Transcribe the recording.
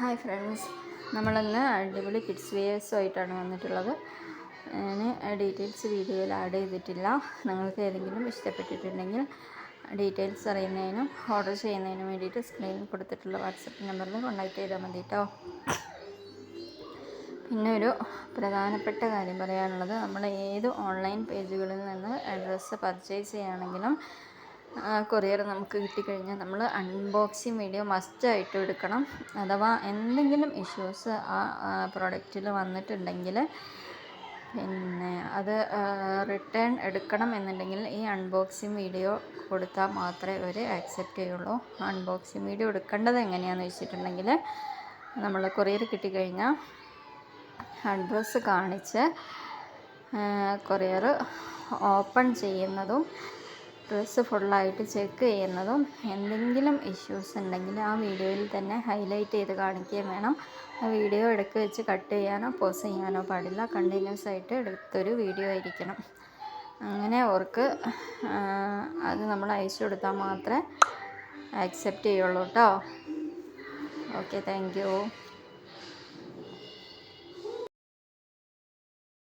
Hi friends, നമ്മളിന്ന് അടിപൊളി kids വെയേഴ്സുമായിട്ടാണ് വന്നിട്ടുള്ളത്. ഞാൻ ഡീറ്റെയിൽസ് വീഡിയോയിൽ ആഡ് ചെയ്തിട്ടില്ല. നിങ്ങൾക്ക് ഏതെങ്കിലും ഇഷ്ടപ്പെട്ടിട്ടുണ്ടെങ്കിൽ ഡീറ്റെയിൽസ് അറിയുന്നതിനും ഓർഡർ ചെയ്യുന്നതിനും വേണ്ടിയിട്ട് സ്ക്രീനിൽ കൊടുത്തിട്ടുള്ള വാട്സപ്പ് നമ്പറിൽ കോൺടാക്റ്റ് ചെയ്താൽ മതി കേട്ടോ. പിന്നെ ഒരു പ്രധാനപ്പെട്ട കാര്യം പറയാനുള്ളത്, നമ്മൾ ഏത് ഓൺലൈൻ പേജുകളിൽ നിന്ന് ഡ്രസ്സ് പർച്ചേസ് ചെയ്യുകയാണെങ്കിലും കൊറിയർ നമുക്ക് കിട്ടിക്കഴിഞ്ഞാൽ നമ്മൾ അൺബോക്സിങ് വീഡിയോ മസ്റ്റായിട്ടും എടുക്കണം. അഥവാ എന്തെങ്കിലും ഇഷ്യൂസ് ആ പ്രൊഡക്റ്റിൽ വന്നിട്ടുണ്ടെങ്കിൽ പിന്നെ അത് റിട്ടേൺ എടുക്കണം എന്നുണ്ടെങ്കിൽ ഈ അൺബോക്സിങ് വീഡിയോ കൊടുത്താൽ മാത്രമേ അവർ ആക്സെപ്റ്റ് ചെയ്യുള്ളൂ. അൺബോക്സിങ് വീഡിയോ എടുക്കേണ്ടത് എങ്ങനെയാണെന്ന് വെച്ചിട്ടുണ്ടെങ്കിൽ, നമ്മൾ കൊറിയർ കിട്ടിക്കഴിഞ്ഞാൽ അഡ്രസ്സ് കാണിച്ച് കൊറിയർ ഓപ്പൺ ചെയ്യുന്നതും ഡ്രസ്സ് ഫുള്ളായിട്ട് ചെക്ക് ചെയ്യുന്നതും എന്തെങ്കിലും ഇഷ്യൂസ് ഉണ്ടെങ്കിൽ ആ വീഡിയോയിൽ തന്നെ ഹൈലൈറ്റ് ചെയ്ത് കാണിക്കുകയും വേണം. ആ വീഡിയോ ഇടയ്ക്ക് വെച്ച് കട്ട് ചെയ്യാനോ പോസ് ചെയ്യാനോ പാടില്ല. കണ്ടിന്യൂസ് ആയിട്ട് എടുത്തൊരു വീഡിയോ ആയിരിക്കണം. അങ്ങനെ അവർക്ക് അത് നമ്മൾ അയച്ചു കൊടുത്താൽ മാത്രമേ ആക്സെപ്റ്റ് ചെയ്യുള്ളൂ കേട്ടോ. Okay, thank you.